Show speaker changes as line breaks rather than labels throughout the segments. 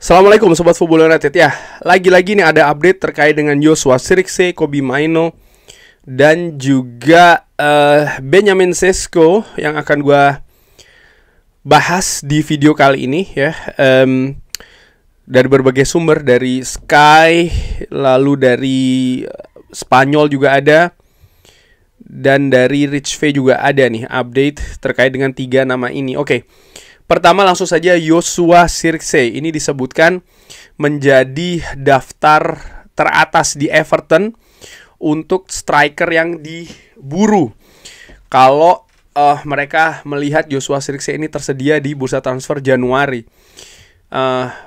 Assalamualaikum Sobat Football United. Ya, lagi-lagi nih ada update terkait dengan Joshua Zirkzee, Kobbie Mainoo, dan juga Benjamin Sesko yang akan gue bahas di video kali ini ya. Dari berbagai sumber, dari Sky, lalu dari Spanyol juga ada, dan dari Rich V juga ada nih update terkait dengan tiga nama ini. Oke. Pertama langsung saja Joshua Zirkzee. Ini disebutkan menjadi daftar teratas di Everton untuk striker yang diburu. Kalau mereka melihat Joshua Zirkzee ini tersedia di bursa transfer Januari.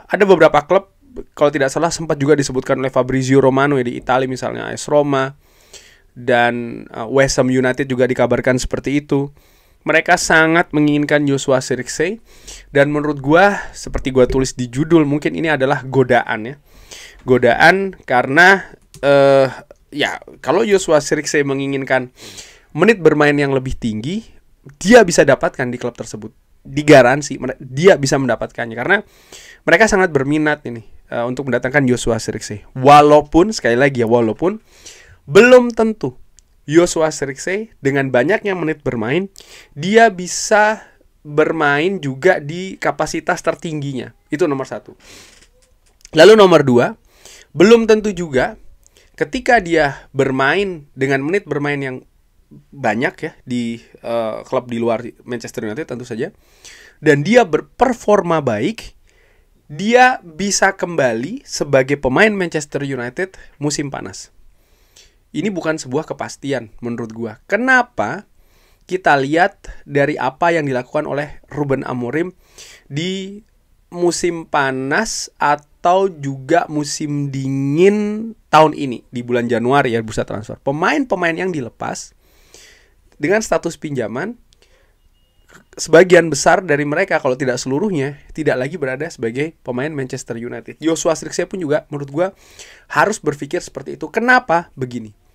Ada beberapa klub, kalau tidak salah sempat juga disebutkan oleh Fabrizio Romano ya, di Italia misalnya AS Roma dan West Ham United juga dikabarkan seperti itu. Mereka sangat menginginkan Joshua Zirkzee, dan menurut gua, seperti gua tulis di judul, mungkin ini adalah godaan ya. Godaan karena ya kalau Joshua Zirkzee menginginkan menit bermain yang lebih tinggi, dia bisa dapatkan di klub tersebut. Digaransi dia bisa mendapatkannya karena mereka sangat berminat ini untuk mendatangkan Joshua Zirkzee. Walaupun sekali lagi ya, walaupun belum tentu Joshua Zirkzee dengan banyaknya menit bermain, dia bisa bermain juga di kapasitas tertingginya. Itu nomor satu. Lalu nomor dua, belum tentu juga ketika dia bermain dengan menit bermain yang banyak ya di klub di luar Manchester United tentu saja, dan dia berperforma baik, dia bisa kembali sebagai pemain Manchester United musim panas. Ini bukan sebuah kepastian menurut gua. Kenapa? Kita lihat dari apa yang dilakukan oleh Ruben Amorim di musim panas atau juga musim dingin tahun ini di bulan Januari ya, bursa transfer. Pemain-pemain yang dilepas dengan status pinjaman, sebagian besar dari mereka, kalau tidak seluruhnya, tidak lagi berada sebagai pemain Manchester United. Joshua Zirkzee pun juga menurut gua harus berpikir seperti itu. Kenapa? Begini.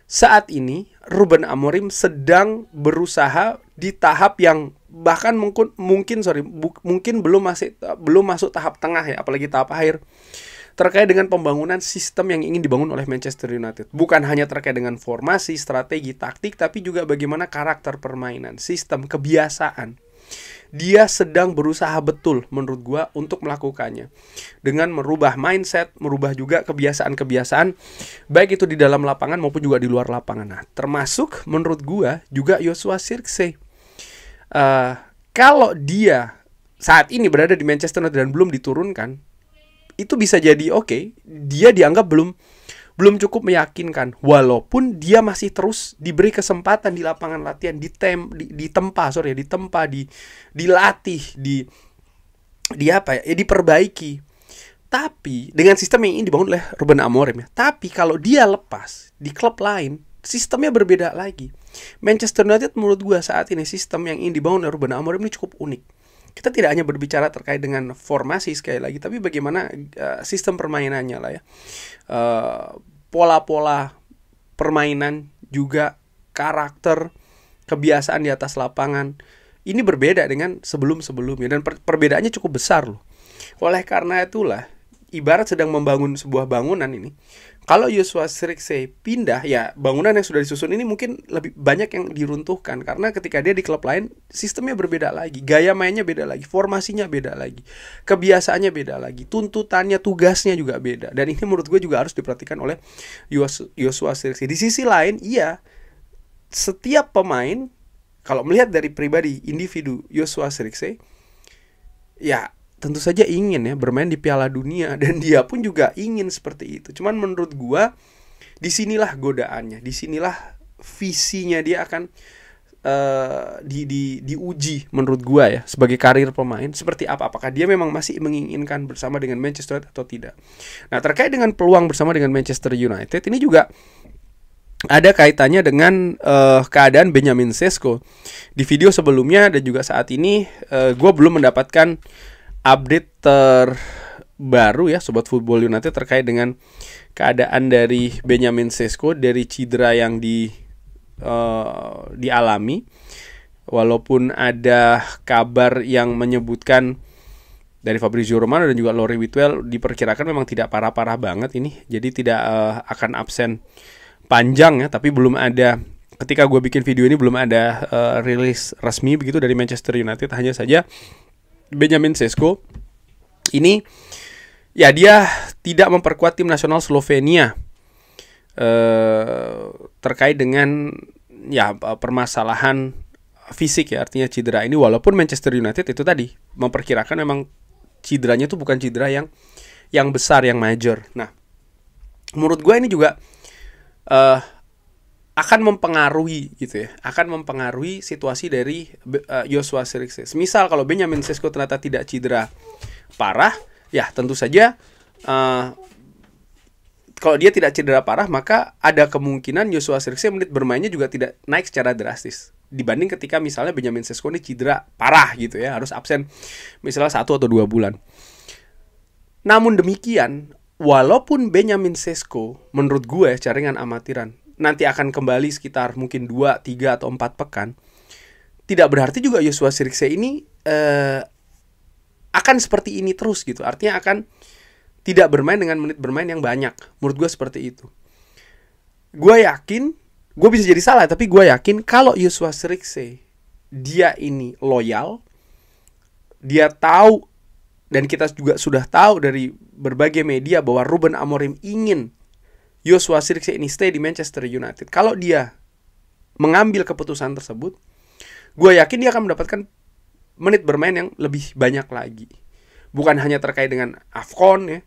Saat ini Ruben Amorim sedang berusaha di tahap yang bahkan mungkin belum masuk tahap tengah ya, apalagi tahap akhir, terkait dengan pembangunan sistem yang ingin dibangun oleh Manchester United. Bukan hanya terkait dengan formasi, strategi, taktik, tapi juga bagaimana karakter permainan, sistem, kebiasaan. Dia sedang berusaha betul menurut gua untuk melakukannya, dengan merubah mindset, merubah juga kebiasaan-kebiasaan, baik itu di dalam lapangan maupun juga di luar lapangan. Nah, termasuk menurut gua juga Joshua Zirkzee. Kalau dia saat ini berada di Manchester United dan belum diturunkan, itu bisa jadi dia dianggap belum cukup meyakinkan, walaupun dia masih terus diberi kesempatan di lapangan latihan, dilatih, diperbaiki. Tapi dengan sistem yang ini dibangun oleh Ruben Amorim ya. Tapi kalau dia lepas di klub lain, sistemnya berbeda lagi. Manchester United menurut gue saat ini sistem yang ini dibangun oleh Ruben Amorim ini cukup unik. Kita tidak hanya berbicara terkait dengan formasi sekali lagi, tapi bagaimana sistem permainannya lah ya. Pola-pola permainan, juga karakter, kebiasaan di atas lapangan. Ini berbeda dengan sebelum-sebelumnya, dan perbedaannya cukup besar loh. Oleh karena itulah, ibarat sedang membangun sebuah bangunan ini. Kalau Joshua Zirkzee pindah, ya bangunan yang sudah disusun ini mungkin lebih banyak yang diruntuhkan. Karena ketika dia di klub lain, sistemnya berbeda lagi, gaya mainnya beda lagi, formasinya beda lagi, kebiasaannya beda lagi, tuntutannya, tugasnya juga beda. Dan ini menurut gue juga harus diperhatikan oleh Joshua Zirkzee. Di sisi lain, setiap pemain, kalau melihat dari pribadi individu Joshua Zirkzee, ya tentu saja ingin ya bermain di Piala Dunia, dan dia pun juga ingin seperti itu. Cuman menurut gua disinilah godaannya, disinilah visinya dia akan diuji menurut gua ya, sebagai karir pemain seperti apa. Apakah dia memang masih menginginkan bersama dengan Manchester United atau tidak. Nah, terkait dengan peluang bersama dengan Manchester United, ini juga ada kaitannya dengan keadaan Benjamin Sesko. Di video sebelumnya dan juga saat ini gua belum mendapatkan update terbaru ya Sobat Football United terkait dengan keadaan dari Benjamin Sesko dari cedera yang dialami. Walaupun ada kabar yang menyebutkan dari Fabrizio Romano dan juga Lori Whitwell diperkirakan memang tidak parah-parah banget ini. Jadi tidak akan absen panjang ya, tapi belum ada, ketika gue bikin video ini belum ada rilis resmi begitu dari Manchester United. Hanya saja Benjamin Sesko ini ya dia tidak memperkuat tim nasional Slovenia terkait dengan ya permasalahan fisik ya, artinya cedera ini, walaupun Manchester United itu tadi memperkirakan memang cederanya itu bukan cedera yang besar, yang major. Nah, menurut gue ini juga akan mempengaruhi gitu ya, akan mempengaruhi situasi dari Joshua Zirkzee. Misal kalau Benjamin Sesko ternyata tidak cedera parah, ya tentu saja kalau dia tidak cedera parah, maka ada kemungkinan Joshua Zirkzee menit bermainnya juga tidak naik secara drastis dibanding ketika misalnya Benjamin Sesko ini cedera parah gitu ya, harus absen misalnya 1 atau 2 bulan. Namun demikian, walaupun Benjamin Sesko menurut gue jaringan amatiran nanti akan kembali sekitar mungkin 2, 3 atau 4 pekan, tidak berarti juga Joshua Zirkzee ini akan seperti ini terus gitu. Artinya akan tidak bermain dengan menit bermain yang banyak. Menurut gue seperti itu. Gue yakin, gue bisa jadi salah, tapi gue yakin kalau Joshua Zirkzee dia ini loyal, dia tahu, dan kita juga sudah tahu dari berbagai media bahwa Ruben Amorim ingin Joshua Zirkzee ini stay di Manchester United. Kalau dia mengambil keputusan tersebut, gue yakin dia akan mendapatkan menit bermain yang lebih banyak lagi. Bukan hanya terkait dengan AFCON ya,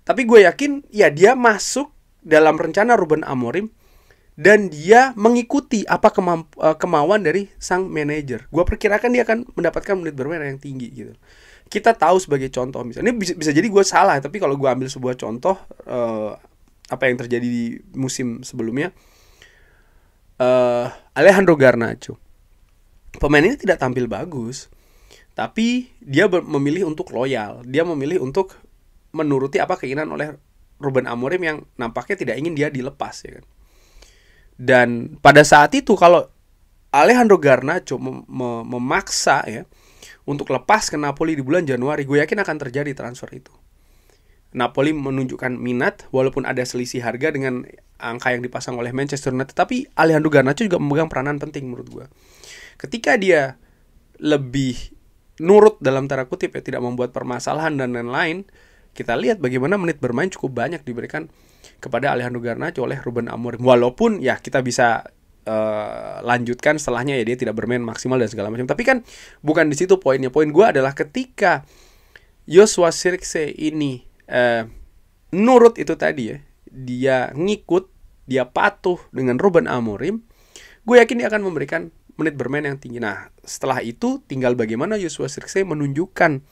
tapi gue yakin ya dia masuk dalam rencana Ruben Amorim dan dia mengikuti apa kemauan dari sang manajer. Gue perkirakan dia akan mendapatkan menit bermain yang tinggi gitu. Kita tahu sebagai contoh misalnya, ini bisa jadi gue salah, tapi kalau gue ambil sebuah contoh apa yang terjadi di musim sebelumnya, Alejandro Garnacho, pemain ini tidak tampil bagus, tapi dia memilih untuk loyal, dia memilih untuk menuruti apa keinginan oleh Ruben Amorim yang nampaknya tidak ingin dia dilepas ya kan. Dan pada saat itu kalau Alejandro Garnacho memaksa ya untuk lepas ke Napoli di bulan Januari, gue yakin akan terjadi transfer itu. Napoli menunjukkan minat walaupun ada selisih harga dengan angka yang dipasang oleh Manchester United, tapi Alejandro Garnacho juga memegang peranan penting menurut gue. Ketika dia lebih nurut dalam tanda kutip ya, tidak membuat permasalahan dan lain-lain, kita lihat bagaimana menit bermain cukup banyak diberikan kepada Alejandro Garnacho oleh Ruben Amorim. Walaupun ya kita bisa lanjutkan setelahnya ya dia tidak bermain maksimal dan segala macam. Tapi kan bukan di situ poinnya. Poin gue adalah ketika Joshua Zirkzee ini nurut itu tadi ya, dia ngikut, dia patuh dengan Ruben Amorim, gue yakin dia akan memberikan menit bermain yang tinggi. Nah, setelah itu tinggal bagaimana Joshua Zirkzee menunjukkan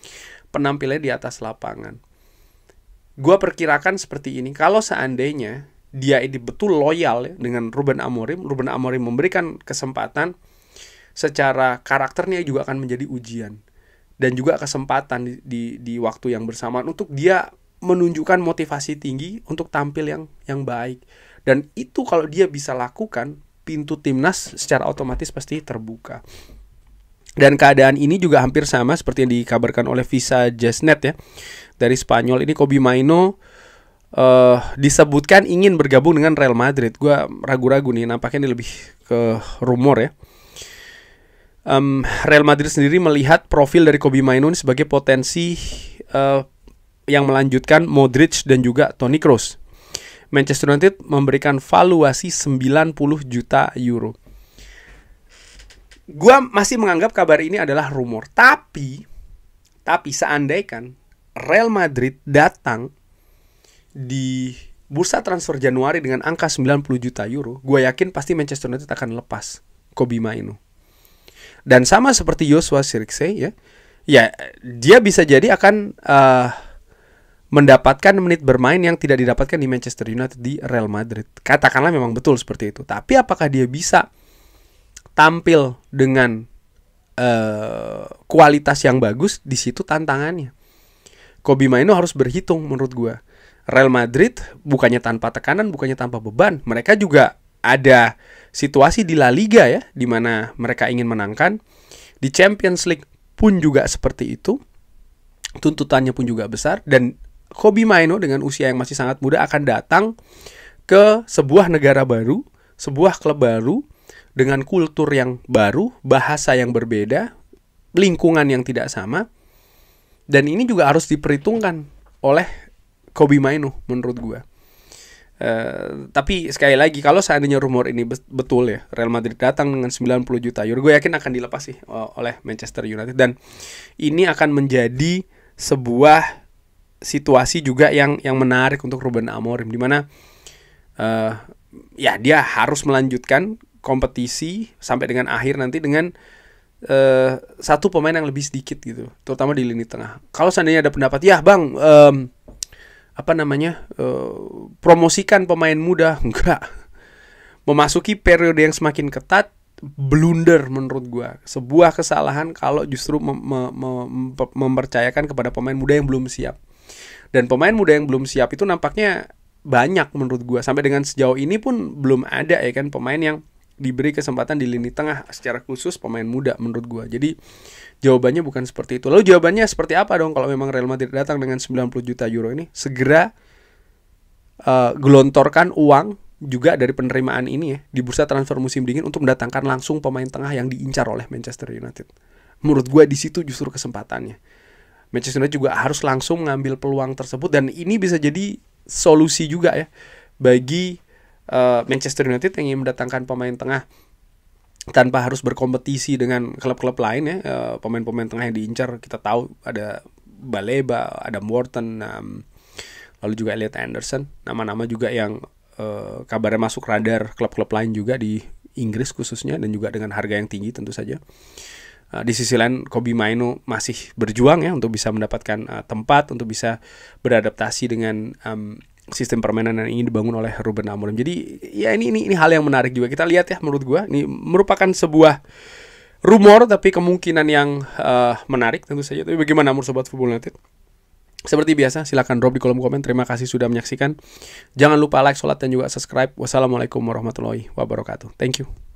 penampilannya di atas lapangan. Gue perkirakan seperti ini, kalau seandainya dia ini betul loyal ya, dengan Ruben Amorim memberikan kesempatan, secara karakternya juga akan menjadi ujian. Dan juga kesempatan di waktu yang bersamaan untuk dia menunjukkan motivasi tinggi untuk tampil yang baik. Dan itu kalau dia bisa lakukan, pintu timnas secara otomatis pasti terbuka. Dan keadaan ini juga hampir sama seperti yang dikabarkan oleh Visa Jasnet ya, dari Spanyol. Ini Kobbie Mainoo disebutkan ingin bergabung dengan Real Madrid. Gue ragu-ragu nih, nampaknya ini lebih ke rumor ya. Real Madrid sendiri melihat profil dari Kobbie Mainoo ini sebagai potensi yang melanjutkan Modric dan juga Toni Kroos. Manchester United memberikan valuasi 90 juta euro. Gua masih menganggap kabar ini adalah rumor. Tapi seandainya Real Madrid datang di bursa transfer Januari dengan angka 90 juta euro, gue yakin pasti Manchester United akan lepas Kobbie Mainoo. Dan sama seperti Joshua Zirkzee ya dia bisa jadi akan mendapatkan menit bermain yang tidak didapatkan di Manchester United di Real Madrid. Katakanlah memang betul seperti itu. Tapi apakah dia bisa tampil dengan kualitas yang bagus? Di situ tantangannya. Kobbie Mainoo harus berhitung menurut gue. Real Madrid bukannya tanpa tekanan, bukannya tanpa beban. Mereka juga ada situasi di La Liga ya, di mana mereka ingin menangkan. Di Champions League pun juga seperti itu. tuntutannya pun juga besar, dan Kobbie Mainoo dengan usia yang masih sangat muda akan datang ke sebuah negara baru, sebuah klub baru dengan kultur yang baru, bahasa yang berbeda, lingkungan yang tidak sama. Dan ini juga harus diperhitungkan oleh Kobbie Mainoo menurut gue. Tapi sekali lagi, kalau seandainya rumor ini betul ya, Real Madrid datang dengan 90 juta euro, gue yakin akan dilepas sih oleh Manchester United. Dan ini akan menjadi sebuah situasi juga yang menarik untuk Ruben Amorim, dimana ya dia harus melanjutkan kompetisi sampai dengan akhir nanti dengan satu pemain yang lebih sedikit gitu, terutama di lini tengah. Kalau seandainya ada pendapat, ya bang, promosikan pemain muda, enggak. Memasuki periode yang semakin ketat, blunder menurut gue, sebuah kesalahan kalau justru mempercayakan kepada pemain muda yang belum siap. Dan pemain muda yang belum siap itu nampaknya banyak menurut gue. Sampai dengan sejauh ini pun belum ada ya kan pemain yang diberi kesempatan di lini tengah secara khusus pemain muda menurut gue. Jadi jawabannya bukan seperti itu. Lalu jawabannya seperti apa dong kalau memang Real Madrid datang dengan 90 juta euro ini? Segera gelontorkan uang juga dari penerimaan ini ya di bursa transfer musim dingin untuk mendatangkan langsung pemain tengah yang diincar oleh Manchester United. Menurut gue di situ justru kesempatannya. Manchester United juga harus langsung mengambil peluang tersebut, dan ini bisa jadi solusi juga ya bagi Manchester United yang ingin mendatangkan pemain tengah tanpa harus berkompetisi dengan klub-klub lain ya. Pemain-pemain tengah yang diincar kita tahu ada Baleba, ada Morton, lalu juga Elliot Anderson, nama-nama juga yang kabarnya masuk radar klub-klub lain juga di Inggris khususnya, dan juga dengan harga yang tinggi tentu saja. Di sisi lain Kobbie Mainoo masih berjuang ya untuk bisa mendapatkan tempat, untuk bisa beradaptasi dengan sistem permainan yang ingin dibangun oleh Ruben Amorim. Jadi ya ini hal yang menarik juga. Kita lihat ya, menurut gue ini merupakan sebuah rumor tapi kemungkinan yang menarik tentu saja. Tapi bagaimana menurut Sobat Football United? Seperti biasa silakan drop di kolom komen. Terima kasih sudah menyaksikan. Jangan lupa like, sholat, dan juga subscribe. Wassalamualaikum warahmatullahi wabarakatuh. Thank you.